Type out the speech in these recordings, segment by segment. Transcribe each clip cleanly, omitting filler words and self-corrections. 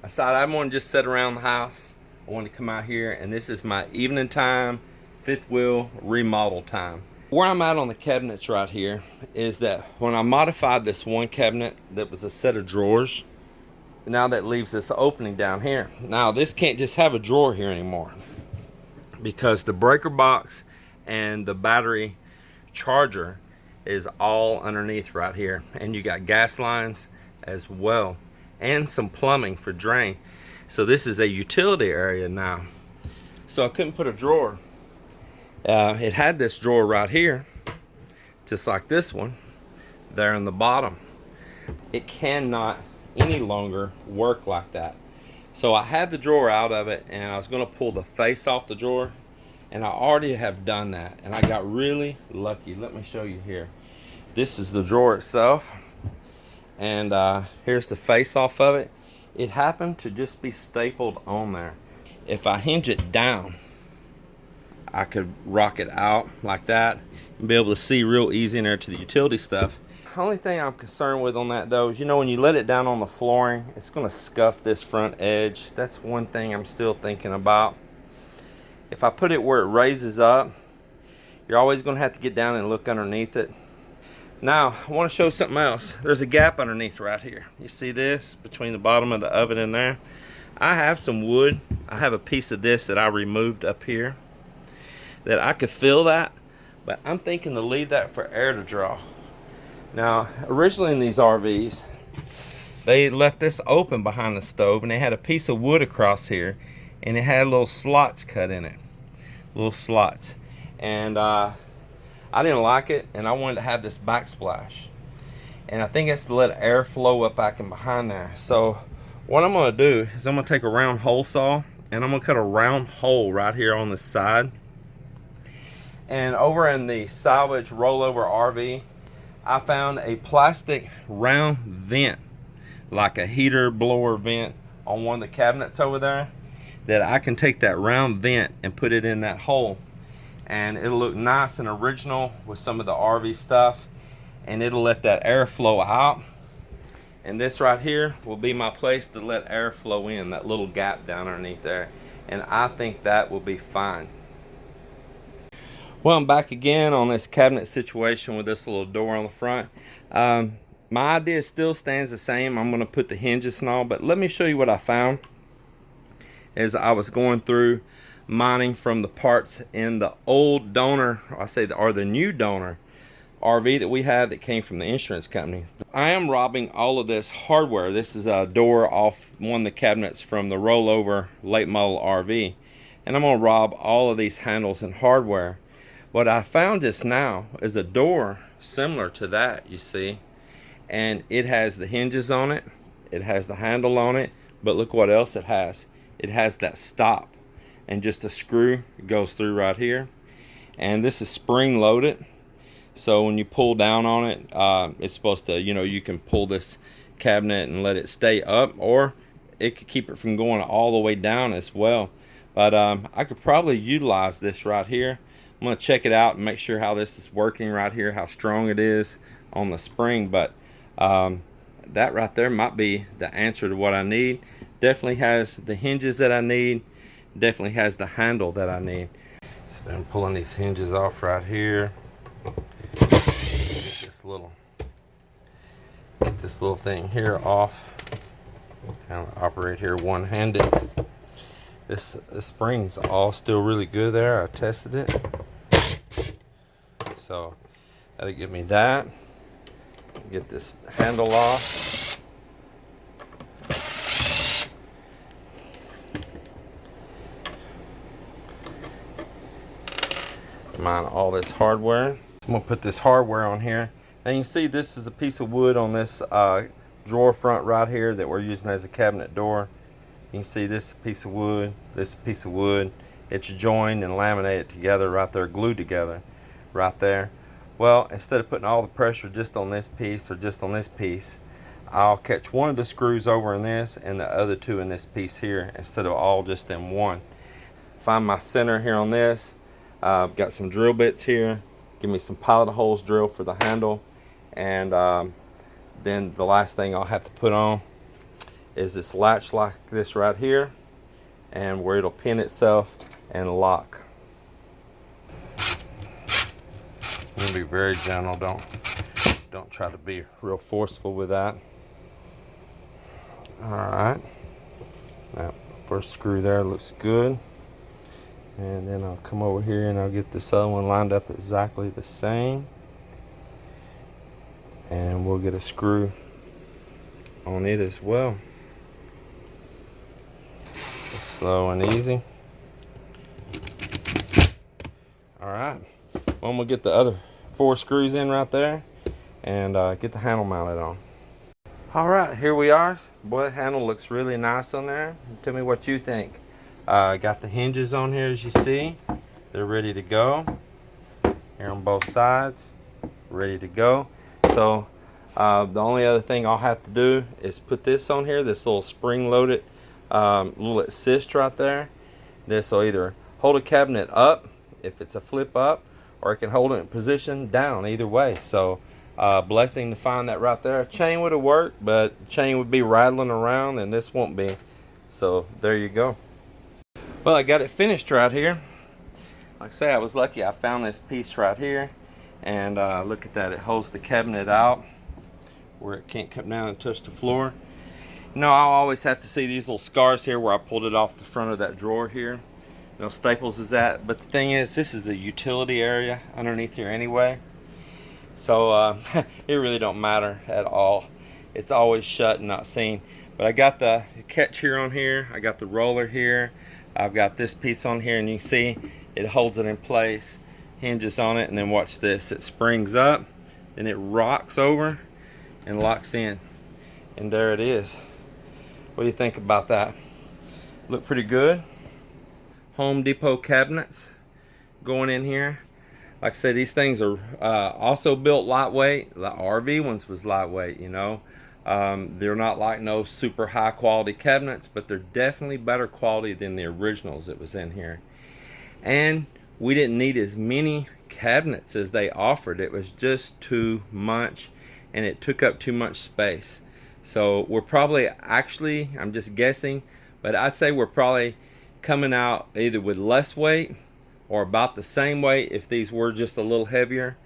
I decided I want to just sit around the house. I want to come out here, and this is my evening time, fifth wheel remodel time. Where I'm at on the cabinets right here is that when I modified this one cabinet that was a set of drawers, now that leaves this opening down here. Now this can't just have a drawer here anymore, because the breaker box and the battery charger is all underneath right here, and you got gas lines as well and some plumbing for drain. So this is a utility area now, so I couldn't put a drawer. It had this drawer right here, just like this one there in the bottom. It cannot any longer work like that. So I had the drawer out of it, and I was going to pull the face off the drawer, and I already have done that, and I got really lucky. Let me show you here. This is the drawer itself, and here's the face off of it. It happened to just be stapled on there. If I hinge it down, I could rock it out like that and be able to see real easy in there to the utility stuff. The only thing I'm concerned with on that though is, you know, when you let it down on the flooring, it's going to scuff this front edge. That's one thing I'm still thinking about. If I put it where it raises up, you're always going to have to get down and look underneath it. Now I want to show something else. There's a gap underneath right here. You see this between the bottom of the oven and there? I have some wood. I have a piece of this that I removed up here that I could fill that, but I'm thinking to leave that for air to draw. Now originally in these RVs, they left this open behind the stove, and they had a piece of wood across here, and it had little slots cut in it, little slots, and I didn't like it, and I wanted to have this backsplash, and I think it's to let air flow up back and behind there. So what I'm going to do is I'm going to take a round hole saw, and I'm going to cut a round hole right here on the side. And over in the salvage rollover RV, I found a plastic round vent, like a heater blower vent on one of the cabinets over there, that I can take that round vent and put it in that hole, and it'll look nice and original with some of the RV stuff, and it'll let that air flow out. And this right here will be my place to let air flow in, that little gap down underneath there, and I think that will be fine. Well, I'm back again on this cabinet situation with this little door on the front. My idea still stands the same. I'm going to put the hinges and all, but let me show you what I found as I was going through mining from the parts in the old donor, or the new donor RV that we had that came from the insurance company. I am robbing all of this hardware. This is a door off one of the cabinets from the rollover late model RV, and I'm going to rob all of these handles and hardware. What I found just now is a door similar to that, you see, and it has the hinges on it, it has the handle on it, but look what else it has. It has that stop, and just a screw goes through right here, and this is spring loaded, so when you pull down on it, it's supposed to, you know, you can pull this cabinet and let it stay up, or it could keep it from going all the way down as well. But I could probably utilize this right here. I'm going to check it out and make sure how this is working right here, how strong it is on the spring. But that right there might be the answer to what I need. Definitely has the hinges that I need, definitely has the handle that I need. So I'm pulling these hinges off right here. Get this little thing here off. I'll operate here one-handed. This spring's all still really good there. I tested it, so that'll give me that. Get this handle off. Mine all this hardware. I'm gonna put this hardware on here. Now you can see this is a piece of wood on this drawer front right here that we're using as a cabinet door. You can see this piece of wood, this piece of wood. It's joined and laminated together right there, glued together right there. Well, instead of putting all the pressure just on this piece or just on this piece, I'll catch one of the screws over in this and the other two in this piece here, instead of all just in one. Find my center here on this. I've got some drill bits here. Give me some pilot holes drill for the handle, and then the last thing I'll have to put on is this latch like this right here, and where it'll pin itself and lock. I'm gonna be very gentle. Don't try to be real forceful with that. All right. Now, first screw there looks good, and then I'll come over here and I'll get this other one lined up exactly the same, and we'll get a screw on it as well. Slow and easy. All right. Well, we'll get the other 4 screws in right there and get the handle mounted on. All right, here we are. Boy, the handle looks really nice on there. Tell me what you think. Got the hinges on here, as you see. They're ready to go. Here on both sides, ready to go. So the only other thing I'll have to do is put this on here, this little spring-loaded little assist right there. This will either hold a cabinet up if it's a flip up, or it can hold it in position down, either way. So blessing to find that right there. A chain would have worked, but chain would be rattling around and this won't be. So there you go. Well, I got it finished right here. Like I say, I was lucky. I found this piece right here, and look at that. It holds the cabinet out where it can't come down and touch the floor. You know, I'll always have to see these little scars here where I pulled it off the front of that drawer here. You know, Staples is that. But the thing is, this is a utility area underneath here anyway. So it really don't matter at all. It's always shut and not seen. But I got the catch here on here. I got the roller here. I've got this piece on here, and you can see it holds it in place, hinges on it, and then watch this. It springs up, then it rocks over and locks in. And there it is. What do you think about that? Look pretty good. Home Depot cabinets going in here. Like I said, these things are also built lightweight. The RV ones was lightweight, you know. They're not like no super high quality cabinets, but they're definitely better quality than the originals that was in here. And we didn't need as many cabinets as they offered. It was just too much, and it took up too much space. So we're probably, actually, I'm just guessing, but I'd say we're probably coming out either with less weight or about the same weight if these were just a little heavier,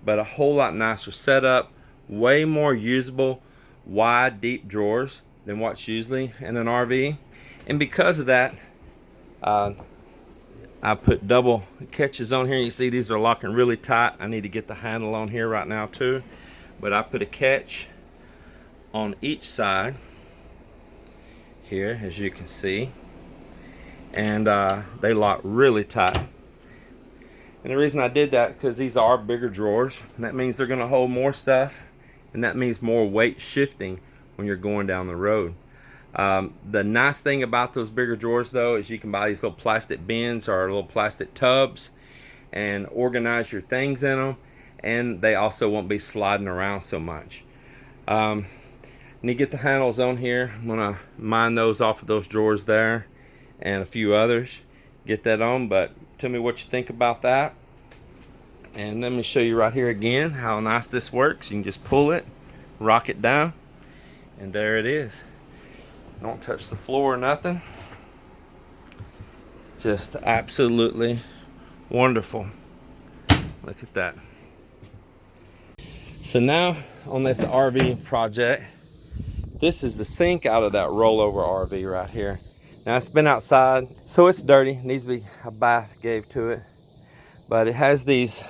but a whole lot nicer setup, way more usable, wide, deep drawers than what's usually in an RV. And because of that, I put double catches on here. You see these are locking really tight. I need to get the handle on here right now too, but I put a catch on each side here, as you can see, and they lock really tight. And the reason I did that because these are bigger drawers, and that means they're going to hold more stuff, and that means more weight shifting when you're going down the road. The nice thing about those bigger drawers though is you can buy these little plastic bins or little plastic tubs and organize your things in them, and they also won't be sliding around so much. Need to get the handles on here. I'm gonna mine those off of those drawers there and a few others, get that on. But tell me what you think about that, and let me show you right here again how nice this works. You can just pull it, rock it down, and there it is. Don't touch the floor or nothing. Just absolutely wonderful. Look at that. So now on this RV project, this is the sink out of that rollover RV right here. Now it's been outside, so it's dirty. It needs to be a bath gave to it. But it has these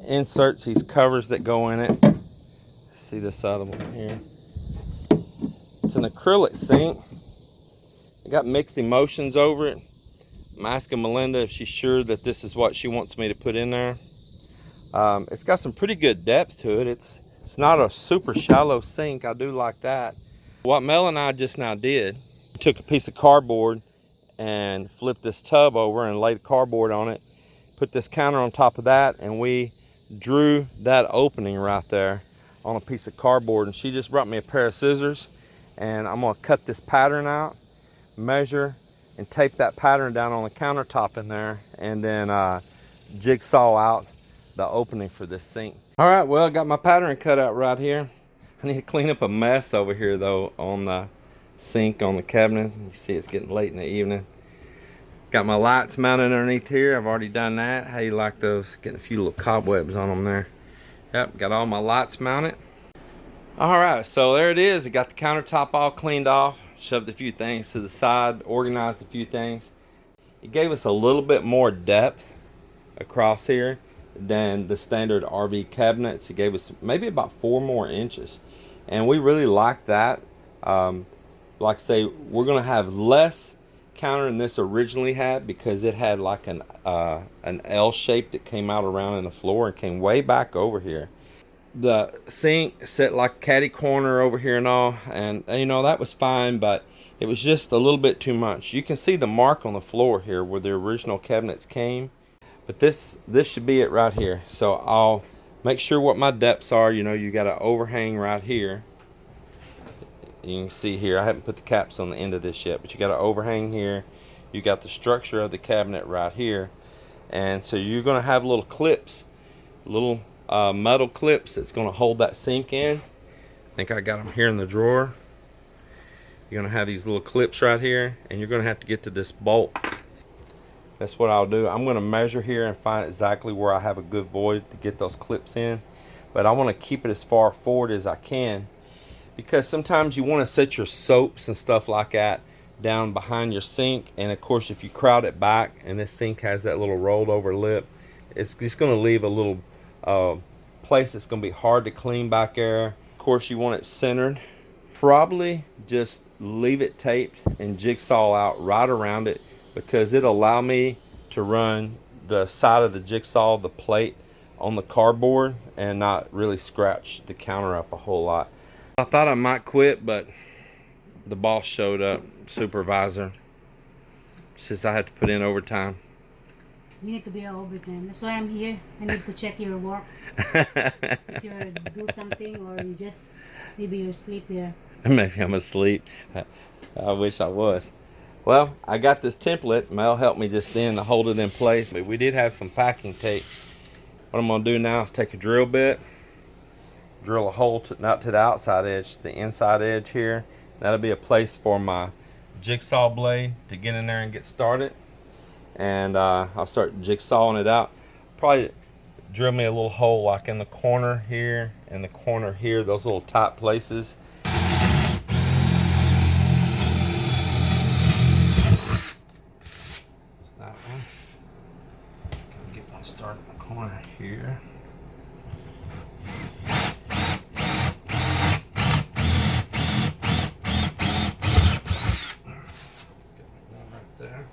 inserts, these covers that go in it. See this other one here. It's an acrylic sink. It got mixed emotions over it. I'm asking Melinda if she's sure that this is what she wants me to put in there. It's got some pretty good depth to it. It's not a super shallow sink. I do like that. What Mel and I just now did, took a piece of cardboard and flipped this tub over and laid cardboard on it, put this counter on top of that, and we drew that opening right there on a piece of cardboard. And she just brought me a pair of scissors, and I'm gonna cut this pattern out, measure, and tape that pattern down on the countertop in there, and then jigsaw out the opening for this sink. All right, well, I got my pattern cut out right here. I need to clean up a mess over here though on the sink on the cabinet. You see it's getting late in the evening. Got my lights mounted underneath here. I've already done that. How you like those? Getting a few little cobwebs on them there. Yep, got all my lights mounted. All right, so there it is. I got the countertop all cleaned off, shoved a few things to the side, organized a few things. It gave us a little bit more depth across here than the standard RV cabinets. It gave us maybe about 4 more inches, and we really like that. Like I say, we're gonna have less counter than this originally had, because it had like an L shape that came out around in the floor and came way back over here. The sink set like caddy corner over here and all, and you know, that was fine, but it was just a little bit too much. You can see the mark on the floor here where the original cabinets came, but this should be it right here. So I'll make sure what my depths are. You know, you got an overhang right here. You can see here, I haven't put the caps on the end of this yet, but you got an overhang here. You got the structure of the cabinet right here, and so you're going to have little clips, little metal clips that's going to hold that sink in. I think I got them here in the drawer. You're going to have these little clips right here, and you're going to have to get to this bolt. That's what I'll do. I'm going to measure here and find exactly where I have a good void to get those clips in, but I want to keep it as far forward as I can, because sometimes you want to set your soaps and stuff like that down behind your sink, and of course if you crowd it back and this sink has that little rolled over lip, it's just going to leave a little place that's going to be hard to clean back there. Of course you want it centered. Probably just leave it taped and jigsaw out right around it, because it'll allow me to run the side of the jigsaw, the plate, on the cardboard and not really scratch the counter up a whole lot. I thought I might quit, but the boss showed up, supervisor, since I had to put in overtime. You need to be overtime. That's why I'm here. I need to check your work. If you do something, or you just, maybe you're asleep here. Maybe I'm asleep. I wish I was. Well, I got this template. Mel helped me just then to hold it in place. But we did have some packing tape. What I'm going to do now is take a drill bit, drill a hole not to the outside edge, to the inside edge here. That'll be a place for my jigsaw blade to get in there and get started. And I'll start jigsawing it out. Probably drill me a little hole like in the corner here and the corner here, those little tight places. That one. Gonna get one started in the corner here. There.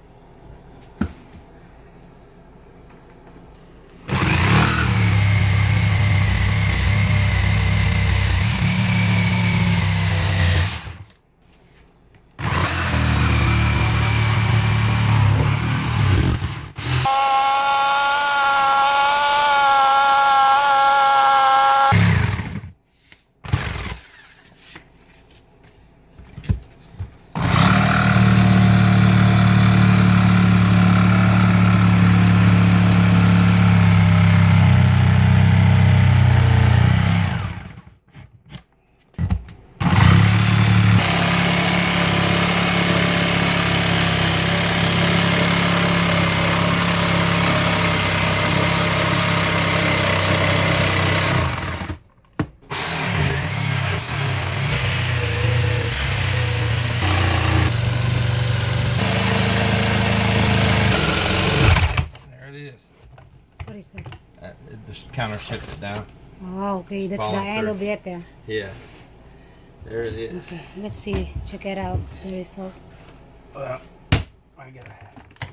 What is that? The counter shifted it down. Oh, okay. That's the end of it there. Yeah. There it is. Okay, let's see. Check it out. The result. Well, I gotta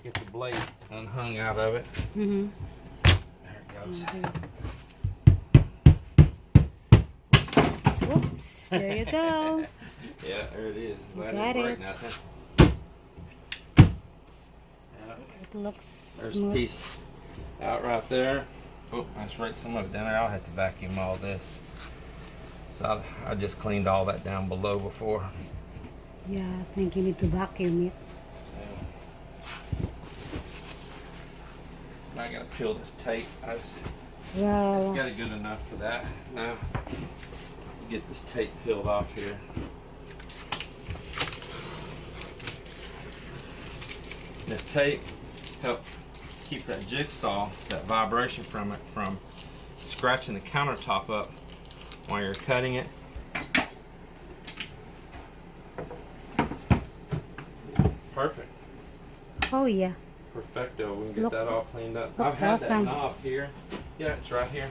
get the blade unhung out of it. Mm-hmm. There it goes. Okay. Oops. There you go. Yeah, there it is. Glad Got didn't break it. nothing. Yeah. It looks There's smooth. a piece out right there. Oh, I just raked some of it down there. I'll have to vacuum all this. So I just cleaned all that down below before. Yeah, I think you need to vacuum it. Now I gotta peel this tape. I just Well, got it good enough for that. Now get this tape peeled off here. This tape helps keep that jigsaw, that vibration from it, from scratching the countertop up while you're cutting it. Perfect. Oh yeah. Perfecto. We can get Looks- that all cleaned up. looks I've had awesome. that knob here. Yeah, it's right here.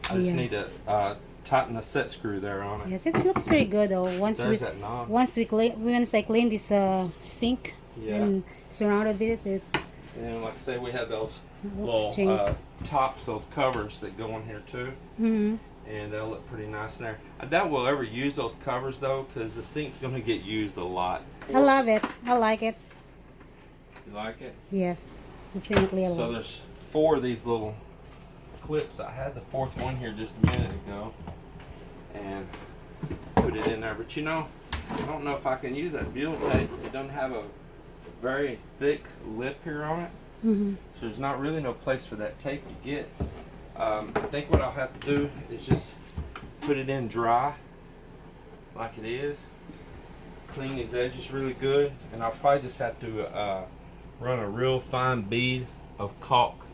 I just Yeah. need to tighten the set screw there on it. Yes, it looks very good though. Once There's that knob. once I clean this sink Yeah. and surrounded with it, And like I say, we have those looks little tops, those covers that go on here too. Mm-hmm. And they'll look pretty nice in there. I doubt we'll ever use those covers though, because the sink's going to get used a lot. I love it. I like it. You like it? Yes, definitely a So lot. there's 4 of these little clips. I had the 4th one here just a minute ago and put it in there. But you know, I don't know if I can use that butyl tape. It doesn't have a very thick lip here on it. Mm-hmm. So there's not really no place for that tape to get. I think what I'll have to do is just put it in dry like it is, clean these edges really good, and I'll probably just have to run a real fine bead of caulk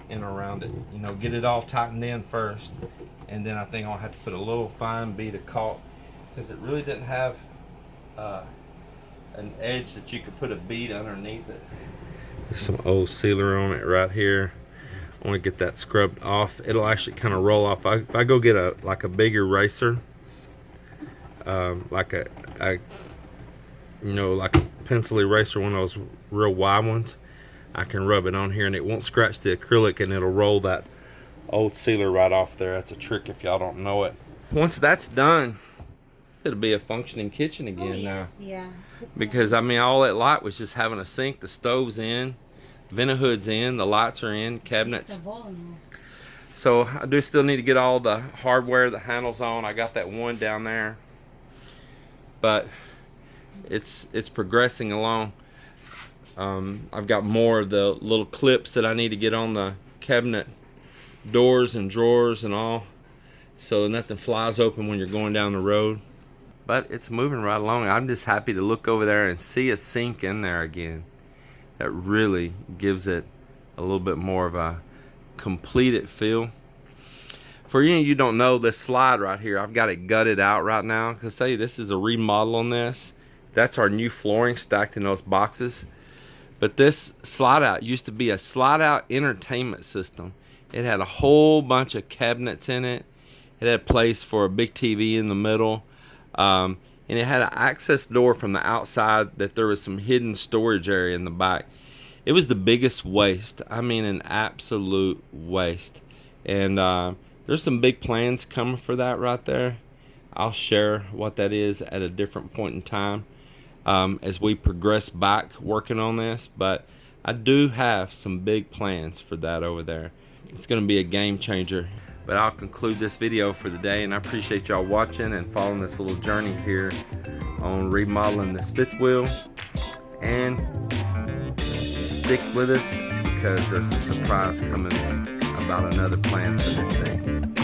in around it. You know, get it all tightened in first, and then I think I'll have to put a little fine bead of caulk, because it really didn't have an edge that you could put a bead underneath it. Some old sealer on it right here. I want to get that scrubbed off. It'll actually kind of roll off. If I go get a big eraser, like a you know, like a pencil eraser, one of those real wide ones, I can rub it on here and it won't scratch the acrylic, and it'll roll that old sealer right off there. That's a trick if y'all don't know it. Once that's done, it'll be a functioning kitchen again now. Yeah. Because I mean, all that light was just having a sink, the stove's in, vent hood's in, the lights are in, cabinets. So I do still need to get all the hardware, the handles on. I got that one down there, but it's progressing along. I've got more of the little clips that I need to get on the cabinet doors and drawers and all, so nothing flies open when you're going down the road. But it's moving right along. I'm just happy to look over there and see a sink in there again. That really gives it a little bit more of a completed feel. For you, you don't know, this slide right here, I've got it gutted out right now. Because say this is a remodel on this. That's our new flooring stacked in those boxes. But this slide out used to be a slide out entertainment system. It had a whole bunch of cabinets in it. It had a place for a big TV in the middle. And it had an access door from the outside that there was some hidden storage area in the back. It was the biggest waste. I mean, an absolute waste. And there's some big plans coming for that right there. I'll share what that is at a different point in time as we progress back working on this. But I do have some big plans for that over there. It's going to be a game changer. But I'll conclude this video for the day, and I appreciate y'all watching and following this little journey here on remodeling this fifth wheel. And stick with us, because there's a surprise coming about another plan for this thing.